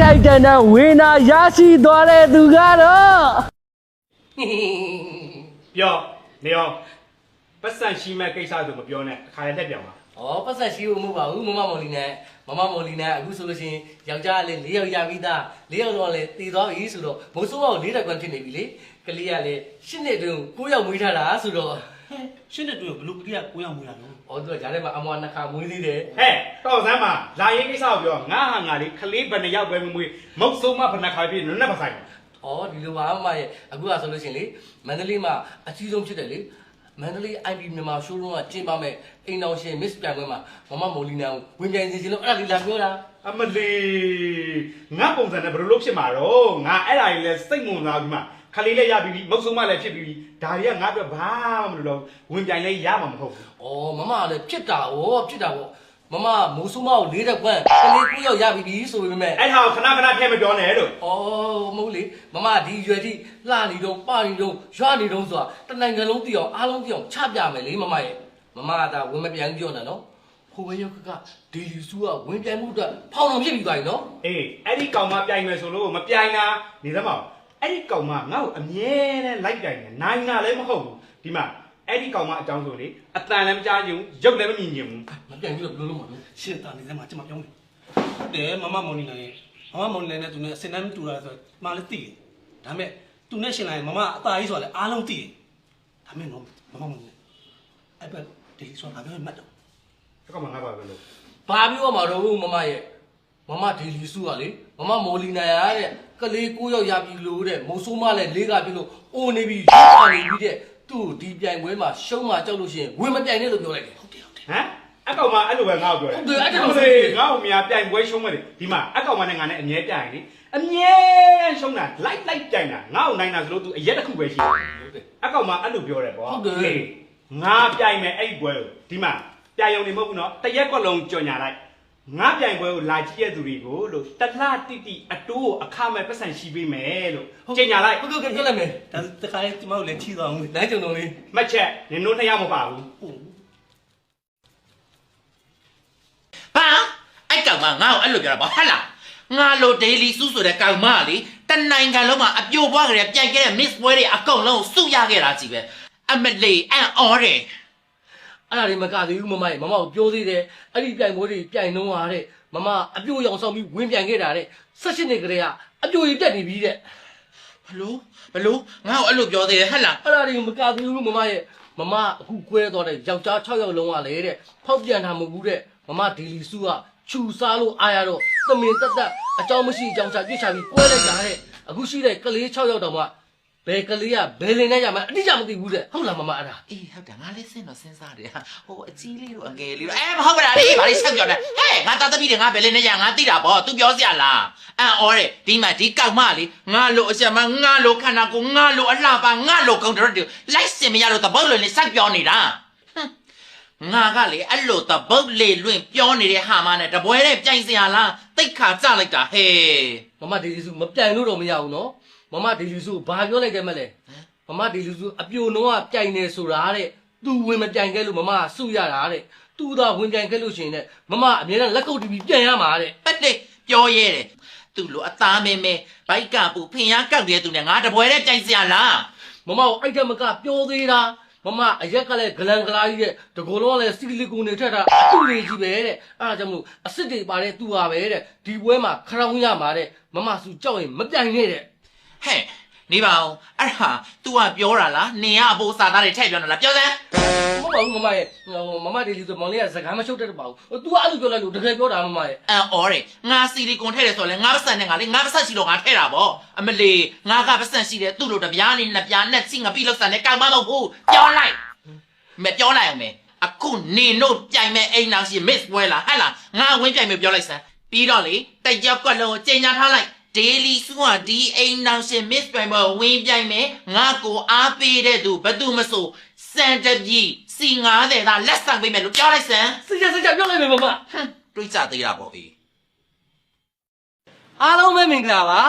ထိုက်တန်တဲ့ဝေနာရရှိသွားတဲ့သူကတော့ ပြောနေအောင်ပတ်စံရှိမဲ့ကိစ္စဆိုမပြောနဲ့အခါရလက်ပြောင်းပါ ။ပတ်ဆက်ရှိဖို့မဟုတ်ပါဘူးမမမော်လီနဲ့အခုဆိုလို့ရှိရင်ယောက်ျားလေး၄ယောက်ရပြီးသား၄ယောက်တော့လည်းတည်သွားပြီဆိုတော့မိုးစိုးအောင်၄တက်ကွန်ဖြစ်နေပြီလေ။ကလေးကလည်း၈နှစ်တွင်9ယောက်မွေးထားတာဆိုတော့ ရှင်းတဲ့တွေ့ဘလို့ကလေးကကိုရောက်မွေးလာလို့ သူကဂျားထဲမှာအမွာနှစ်ခါမွေးသေးတယ် ဟဲ့တော်စမ်းပါလာရေးကိစ္စကိုပြောငါဟာငါလေးခလေးဘယ်နှယောက်ပဲမွေးမုတ်ဆုံးမဘယ်နှခါပြည့်နည်းနည်းပါဆိုင် ။ဒီလိုပါမရဲ့အခုကဆိုလို့ရှိရင်လေမန္တလေးမှာအကြီးဆုံးဖြစ်တယ်လေမန္တလေး IP မြန်မာရှိုးရုံးကကျင်းပမဲ့အိမ်တော်ရှင် Miss ပြိုင်ပွဲမှာမမမိုလီနာကိုဝင်ပြိုင်စီခြင်းလို့အဲ့ဒါလေးလာပြောတာ အမလီငါပုံစံနဲ့ဘယ်လိုလုပ်ဖြစ်မှာတော့ငါအဲ့ဒါကြီးလဲစိတ်ဝင်စားပြီးမှခလေးလည်းရပြီးမုတ်ဆုံးမလည်းဖြစ်ပြီးဒါတွေကငါပြောဘာမှမလုပ်တော့ဝင်ပြိုင်လည်းရမှာမဟုတ်ဘူး ။မမကလည်းဖြစ်တာဗောမမမိုးဆူမကို၄တက်ကွန်းကလေး9ယောက်ရပြီဆိုပေမဲ့ အဲ့ဟာကိုခဏခဏထဲမပြောနဲ့လို့ မဟုတ်လေမမဒီရွယ်တိလှနေတော့ပနေတော့ရွာနေတော့ဆိုတာတနိုင်ငံလုံးသိအောင်အားလုံးသိအောင်ချပြမယ်လေမမရဲ့မမကဒါဝင်မပြန်ပြောနေနော်ဟိုဘရောက်ကဒေလီဆူကဝင်ပြန်မှုအတွက်ဖောင်အောင်ဖြစ်ပြီးသွားပြီနော် အေးအဲ့ဒီကောင်မပြိုင်မယ်ဆိုလို့မပြိုင်တာနေသမောအဲ့ဒီကောင်မငါ့ကိုအမြဲတမ်းလိုက်ပြိုင်နေနိုင်တာလည်းမဟုတ်ဘူးဒီမှာအဲ့ဒီကောင်မအကြောင်းဆိုလေအတန်လည်းမကြားချင်ဘူးရုပ်လည်းမမြင်ချင်ဘူး မပြန်ပြီးတော့ဘယ်လိုလုပ်မှာလဲ ရှင်းတာနေစမ်းမှာကျမပြောင်းတယ်ဟုတ်တယ်မမမော်နီလာရဲ့မမမော်နီလာနဲ့သူနဲ့အစင်တမ်းတူတာဆိုမှလည်းသိတယ်ဒါပေမဲ့သူနဲ့ရှင်လာရင်မမအသားကြီးဆိုတာလည်းအားလုံးသိတယ်ဒါပေမဲ့တော့မမမော်နီလာအဲ့ဘက်ဒီလီဆိုတာပြောမှတ်တော့ အဲ့ကောင်မငါပါပဲလို့ ဘာပြောမှာတော့မမရဲ့မမဒေလီဆူကလေမမမိုလီနာရတဲ့ကလေး9ယောက်ရပြီလို့တဲ့မိုးဆိုးမလည်း၄ကပြီလို့အိုနေပြီရွာနေပြီတဲ့သူ့ဒီပြိုင်ပွဲမှာရှုံးမှကြောက်လို့ရှိရင်ဝင်မပြိုင်နဲ့လို့ပြောလိုက်တယ် ဟုတ်တယ် ဟမ်အကောင်မအဲ့လိုပဲငါ့ကိုပြောတယ်ငါ့ကိုမြာပြိုင်ပွဲရှုံးမယ်ဒီမှာအကောင်မနဲ့ငါနဲ့အမြဲပြိုင်လေအမြဲရှုံးတာလိုက်ပြိုင်တာငါ့ကိုနိုင်တာဆိုလို့ तू အရက်တစ်ခုပဲရှိတယ်အကောင်မအဲ့လိုပြောတယ်ကွာငါပြိုင်မယ်အဲ့ဒီပွဲကိုဒီမှာပြိုင်ရုံနေမဟုတ်ဘူးနော်တရက်ကွက်လုံးကြော်ညာလိုက်ငါပြိုင်ပွဲကိုလာကြည့်ရတဲ့သူတွေကိုလို့တလားတိတိအတိုးကိုအခမဲ့ပတ်စံရှိပေးမယ်လို့ကြေညာလိုက် ဟုတ်ကဲ့ပြောလိုက်မယ် ဒါတခါလေးကျမတို့လည်းချီသွားအောင် လမ်းကြုံတော်လေး မှတ်ချက်နင်တို့နှစ်ယောက်မပါဘူး ဟာအဲ့ကောင်မငါ့ကိုအဲ့လိုပြောတာပေါ့ဟဟလားငါလိုဒေလီစုဆိုတဲ့ကောင်မလေတနိုင်ငံလုံးမှာအပြိုပွားကြတဲ့ပြိုင်ခဲ့တဲ့ Miss ပွဲတွေအကုန်လုံးစုရခဲ့တာကြီးပဲအမလေးအန်အော်တယ် အဲ့ဒါတွေမကသေးဘူးမမရဲ့မမကိုပြောသေးတယ်အဲ့ဒီပြိုင်ပွဲတွေပြိုင်နှုံးရတဲ့မမအပြိုရောင်ဆောင်ပြီးဝင်ပြိုင်ခဲ့တာတဲ့18နှစ်ကလေးကအပြိုကြီးပြတ်နေပြီတဲ့ ဘလို့ငါ့ကိုအဲ့လိုပြောသေးတယ်ဟဟလား အဲ့ဒါတွေမကသေးဘူးမမရဲ့မမအခုကွဲသွားတဲ့ယောက်ျား6ယောက်လုံးကလေတဲ့ဖောက်ပြန်တာမဟုတ်ဘူးတဲ့မမဒေလီစုကချူစားလို့အားရတော့သမင်တက်အကြောင်းမရှိအကြောင်းချပြစ်ချပြီးကွဲလိုက်တာတဲ့အခုရှိတဲ့ကလေး6ယောက်တောင်မှဘယ်ကလေးကဘယ်လင်နဲ့ရမှာအတိအကျမသိဘူးတဲ့ဟုတ်လားမမအဲ့ဒါ အေးဟုတ်တယ်ငါလည်းစဉ်းစားတယ်ဟာဟိုအကြီးလေးတို့အငယ်လေးတို့မဟုတ်ပါလားလေဘာလို့ဆက်ပြောနေဟဲ့ငါသားသမီးတွေငါဘယ်လေးနဲ့ရငါသိတာပေါ့ तू ပြောစရာလားအန်အော်တယ်ဒီမှာဒီကောင်မလေးငါလိုအချက်မငါလိုခန္ဓာကိုငါလိုအလှပါငါလိုကုန်တော့လိုက်စင်မရလို့တပုတ်လွင်လေးဆက်ပြောနေတာငါကလေအဲ့လိုတပုတ်လေးလွင်ပြောနေတဲ့ဟာမနဲ့တပွဲနဲ့ပြိုင်စရာလားတိတ်ခါကြလိုက်တာဟဲ့ မမဒေလီစုမပြိုင်လို့တော့မရဘူးနော်မမဒေလီစုဘာပြောလိုက်တယ်မလဲမမဒေလီစုအပြိုနှုံးကပြိုင်နေဆိုတာတဲ့သူဝင်မပြိုင်ခဲ့လို့မမစုရတာတဲ့သူသာဝင်ပြိုင်ခဲ့လို့ရှိရင်တဲ့မမအမြဲတမ်းလက်ကုပ်တီးပြီးပြန်ရမှာတဲ့ ပတ်လေပြောရဲတယ်သူ့လိုအသားမဲမဲဘိုက်ကပူဖင်ရကောက်တဲ့သူနဲ့ငါတပွဲနဲ့ပြိုင်စရာလား မမကိုအဲ့ထက်မကပြောသေးတာမမအရက်ကလည်းဂလန်ဂလာကြီးတဲ့တကောလုံးကလည်းစီလီကွန်တွေထက်တာအတူတွေကြီးပဲတဲ့အဲ့ဒါကြောင့်မလို့အစ်စ်တွေပါတဲ့သူဟာပဲတဲ့ဒီပွဲမှာခရောင်းရမှာတဲ့မမစုကြောက်ရင်မပြိုင်နဲ့တဲ့ ဟဲ့နေပါဦးအဲ့ဟာ तू ကပြောတာလားနင်ကအဘိုးစာသားတွေထည့်ပြောတာလားပြောစမ်း မဟုတ်ပါဘူးမမရဲ့မမဒေလီဆိုမောင်လေးကစကားမချုပ်တတ်ပါဘူး။ तू ကအဲ့လိုပြောလိုက်လို့တကယ်ပြောတာမမရဲ့ အန်အော်တယ်ငါစီလီကွန်ထည့်တယ်ဆိုလဲငါပတ်စံနဲ့ငါလေငါပတ်စံရှိလို့ငါထည့်တာပေါ့အမလီငါကပတ်စံရှိတယ်သူ့လိုတပြားလေးနှစ်ပြားနဲ့စီငါပြီးလို့စံနဲ့ကောက်မတော့ဘူးပြောလိုက်မပြောလိုက်အောင်မေအခုနင်တို့ပြိုင်မဲ့အိမ်နောက်ရှိ Miss ပွဲလားဟဲ့လားငါဝင်းပြိုင်မဲ့ပြောလိုက်စမ်းပြီးတော့လေတက်ကြောက်ကလုံးကိုချိန်ညာထားလိုက်ဒေလီစုကဒီအိမ်နောက်ရှိ Miss ပြိုင်ပွဲဝင်းပြိုင်မဲ့ငါကိုအားပေးတဲ့သူဘသူမဆိုစံတပြီစီ90သားလက်ဆောင်ပေးမယ်လို့ပြောလိုက်စမ်း စိတ်ချပြောလိုက်မယ်မမ တွေးကြသေးတာပေါ့အေး အားလုံးပဲမင်္ဂလာပါ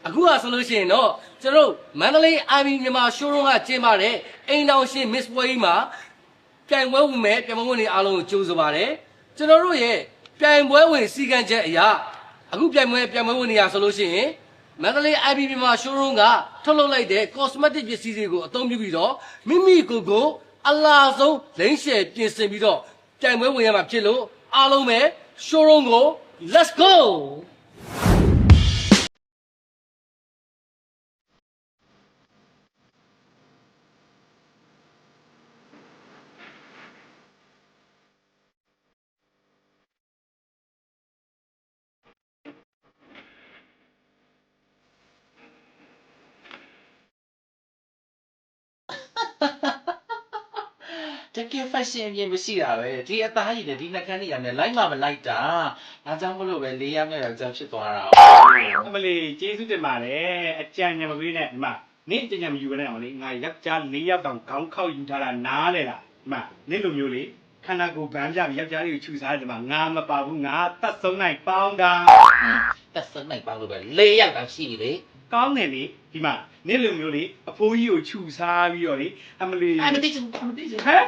အခုကဆိုလို့ရှိရင်တော့ကျွန်တော်မန္တလေး IB မြန်မာရှိုးရုံးကကျင်းပတဲ့အိမ်တော်ရှင် Miss ပွဲကြီးမှာပြိုင်ပွဲဝင်မဲ့ပြိုင်ပွဲဝင်တွေအားလုံးကိုကြိုးစားပါတယ်ကျွန်တော်တို့ရဲ့ ပြိုင်ပွဲဝင်စီကံချက်အရာအခုပြိုင်ပွဲဝင်နေရဆိုလို့ရှိရင်မန္တလေး IPP မှာ showroom ကထုတ်လုပ်လိုက်တဲ့ cosmetic ပစ္စည်းတွေကိုအသုံးပြုပြီးတော့မိမိကိုအလားဆုံးလိမ့်ရှယ်ပြင်ဆင်ပြီးတော့ပြိုင်ပွဲဝင်ရမှာဖြစ်လို့အားလုံးပဲ showroom ကို let's goတကယ် fashion အပြင်မရှိတာပဲဒီအသားကြီးနဲ့ဒီနှကန်းကြီးနဲ့လိုက်မှမလိုက်တာဒါကြောင့်မလို့ပဲ၄ယောက်နဲ့ယောက်ျားဖြစ်သွားတာ အမလီကျေးဇူးတင်ပါတယ်အကြံဉာဏ်မပေးနဲ့ဒီမှာနင့်အကြံဉာဏ်မယူဘဲနဲ့အောင်လေငါယောက်ျား၄ယောက်တောင်ခေါင်းခောက်ယူထားတာနားလေလားဒီမှာနင့်လိုမျိုးလေခန္ဓာကိုယ်ဗန်းပြပြီးယောက်ျားလေးကိုခြူစားတယ်ဒီမှာငါမပါဘူးငါတတ်ဆုံးနိုင်ပေါင်းတာ တက်စနိုင်ပါလို့ပဲ၄ယောက်တောင်ရှိပြီလေ ကောင်းတယ်လေဒီမှာနင့်လိုမျိုးလေအဖိုးကြီးကိုခြူစားပြီးတော့လေအမလီ မသိချင်ဟဲ့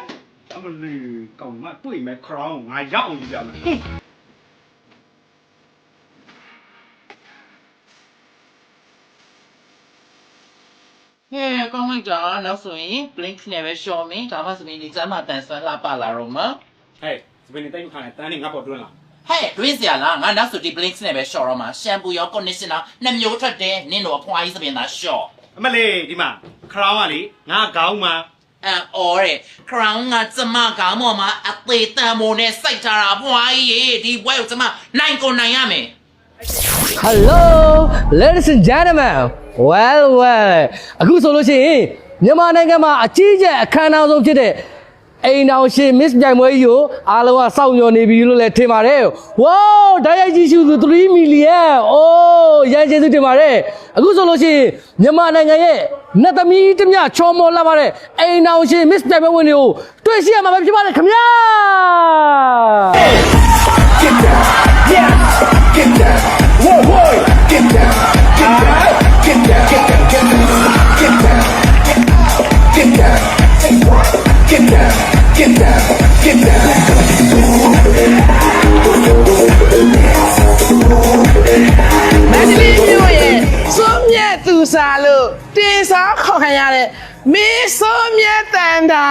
အမလီကောင်းမတွေ့မယ် crown ငါရောက်အောင်ယူပြမယ် ဟဲ့ကောင်းလိုက်တာနောက်ဆိုရင် blink နဲ့ပဲရှော့မင်းဒါမှဆိုရင်ဒီစမ်းမတန်ဆွမ်းလာပါလာတော့မှာ ဟဲ့စပင်းနေတိုင်းခါနဲ့တန်းနေငါပေါ်တွန်းလာ ဟဲ့တွင်းစရာလားငါနောက်ဆိုဒီ blink နဲ့ပဲရှော့တော့မှာရှမ်ပူရော conditioner နှစ်မျိုးထွက်တယ်နင့်တို့အဖွားကြီးစပင်းသားရှော့ အမလီဒီမှာ crown ကလေငါခေါင်းမှာ အော်တဲ့ crown ကကျမကောင်းပေါ်မှာအသေးတန်မိုးနဲ့စိုက်ထားတာဖွားကြီးဒီဘွဲကိုကျမနိုင်ကိုနိုင်ရမယ် Hello ladies and gentlemen well အခုဆိုလို့ရှိရင်မြန်မာနိုင်ငံမှာအကြီးကျယ်အခမ်းအနားဆုံးဖြစ်တဲ့အိမ်တော်ရှင် Miss ပြိုင်ပွဲကြီးကိုအားလုံးကစောင့်မျှော်နေပြီလို့လည်းထင်ပါတယ် Wow တိုက်ရိုက်ကြည့်ရှုသူ3 million အိုးရန်ကျေးဇူးတင်ပါတယ်အခုဆိုလို့ရှိရင်မြန်မာနိုင်ငံရဲ့နတ်သမီးတမျှချောမောလာပါတဲ့အိမ်တော်ရှင် Miss ပြိုင်ပွဲဝင်တွေကိုတွေ့ရှိရမှာပဲဖြစ်ပါတယ်ခင်ဗျာ Get down, yeah, get down, whoa, whoa, get down, get down, get down, get down, get down, get down, get down, get down, get down, get down. မန္တလေးမြို့ရဲ့စွန်မြတ်သူစားလို့တင်စားခေါ်ခံရတဲ့မင်းစွန်မြတ်တန်တာ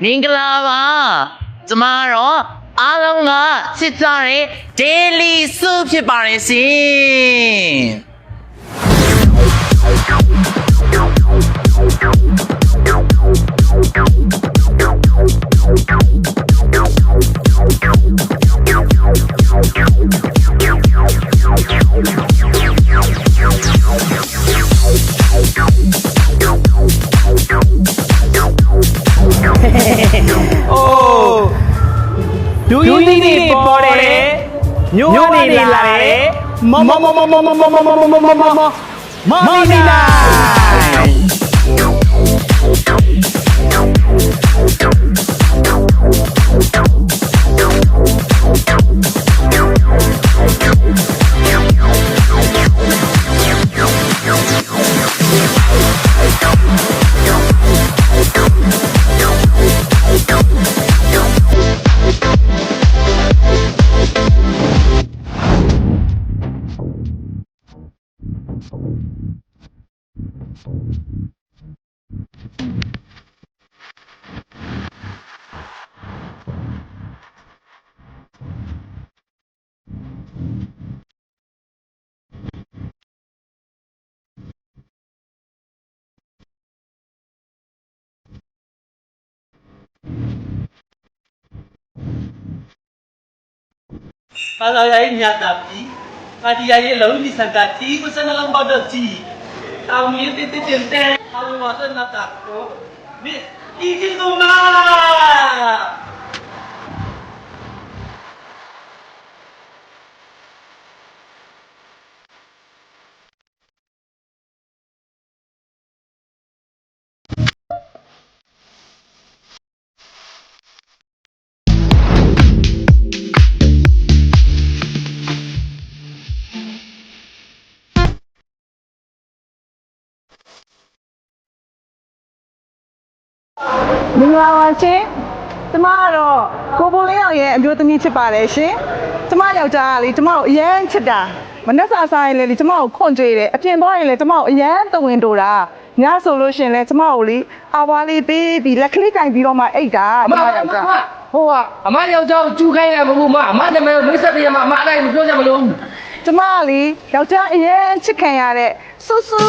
မင်္ဂလာပါကျမတော့အားလုံးကချစ်ကြတဲ့ daily soup ဖြစ်ပါတယ်ရှင်ဒူးနီနေပေါ်တယ်ညိုနေလာတယ်မမနီလာ ဘာသာရေးညတာပြီပါတီရေးလုံးဒီစံတာတီကိုစနလုံးဘောတော့တီတောင်းရတဲ့တဲ့တဲ့ဘာလို့မဆက်နာတာကိုမင်းဒီဒီကမာ မင်္ဂလာပါရှင်ကျမကတော့ကိုဘိုလင်းအောင်ရဲ့အမျိုးသမီးဖြစ်ပါတယ်ရှင်ကျမယောက်ျားကလေကျမကိုအရန်ချစ်တာမနှက်စာစားရင်လေကျမကိုခွန့်ကြွေးတယ်အပြင်သွားရင်လေကျမကိုအရန်တဝင်တိုတာညဆိုလို့ရှင်လေကျမကိုလေအာဝါလေးပေးပြီးလက်ကလေးကင်ပြီးတော့မှအိတ်တာကျမယောက်ျား ဟိုကအမယောက်ျားကျူခိုင်းတယ်မဟုတ်မအမနာမည်မိတ်ဆက်ပြမအမအဲ့ဒါမပြောကြမလို့ ကျမကလေယောက်ျားအရင်ချစ်ခံရတဲ့ဆူဆူ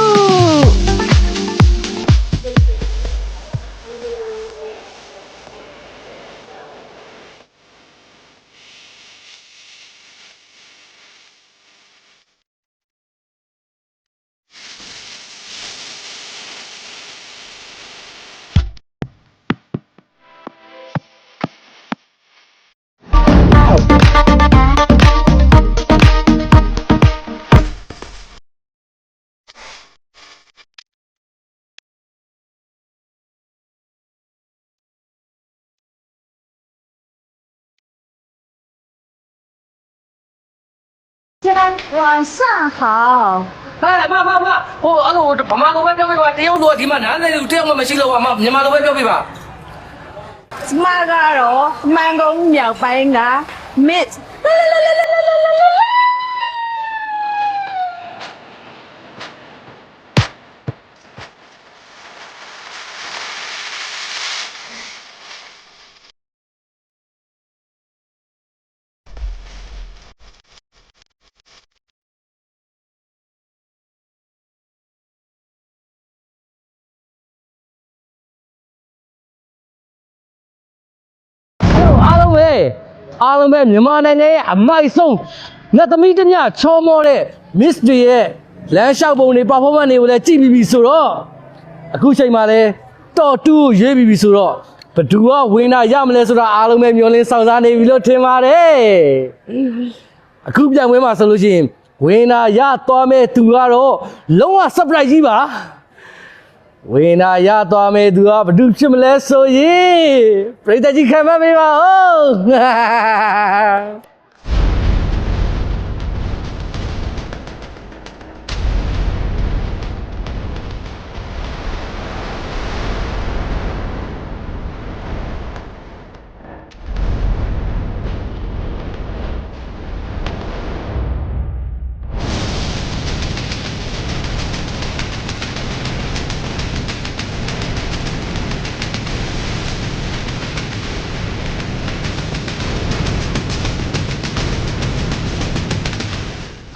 晚上好。 ဟာမဟိုအဲ့လိုဗမာလိုပဲပြောပြပါတရုတ်လိုဒီမှာနားလည်လို့တရုတ်မှမရှိလို့ပါမမြန်မာလိုပဲပြောပြပါ ကျမကတော့မှန်ကုန်မြောက်ပိုင်းက Miss အားလုံးပဲမြန်မာနိုင်ငံရဲ့အမိုက်ဆုံးငါသမီးတညချောမောတဲ့ Miss တွေရဲ့လမ်းလျှောက်ပုံတွေ performance တွေကိုလည်းကြည့်ပြီးပြီဆိုတော့အခုချိန်မှာလည်းတော်တူကိုရွေးပြီးပြီဆိုတော့ဘသူကဝင်တာရမလဲဆိုတာအားလုံးပဲမျှော်လင့်စောင့်စားနေပြီလို့ထင်ပါတယ်အခုပြန်ဝင်မှာဆိုလို့ရှိရင်ဝင်တာရသွားမဲ့သူကတော့လုံးဝ surprise ကြီးပါဝင်နာရသွားမယ်သူကဘာလို့ဖြစ်မလဲဆိုရင်ပရိသတ်ကြီးခံမပေးပါဦး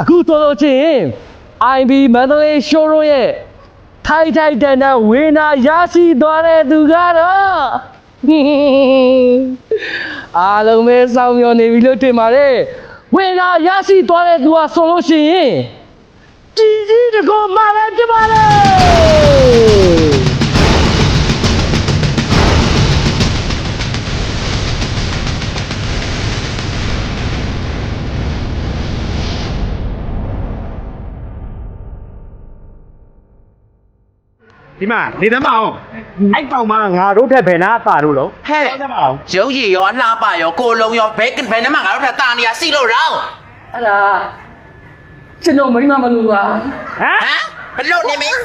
အခုတော်တော်ချင်း IB Mandalay Showroom ရဲ့ထိုက်တန်တဲ့ဝင်းနာရရှိသွားတဲ့သူကတော့အားလုံးပဲစောင့်မျှော်နေပြီလို့ထင်ပါတယ်ဝင်းနာရရှိသွားတဲ့သူကဆိုလို့ရှိရင်ကြီးတကောမှပဲဖြစ်ပါလေဒီမှာနေသမောင်အဲ့ပေါင်မငါတို့ထက်ဘယ်နာပါလို့လို့ ဟဲ့ သမောင် ရုပ်ရည်ရောအလှပရောကိုလုံးရောဘယ်နဲ့မှငါတို့ထက်တာနေရစီလို့တော့ အဲ့ဒါကျွန်တော်မိမမလို့ပါ ဟမ် ဟမ်ဘယ်လိုနေမင်း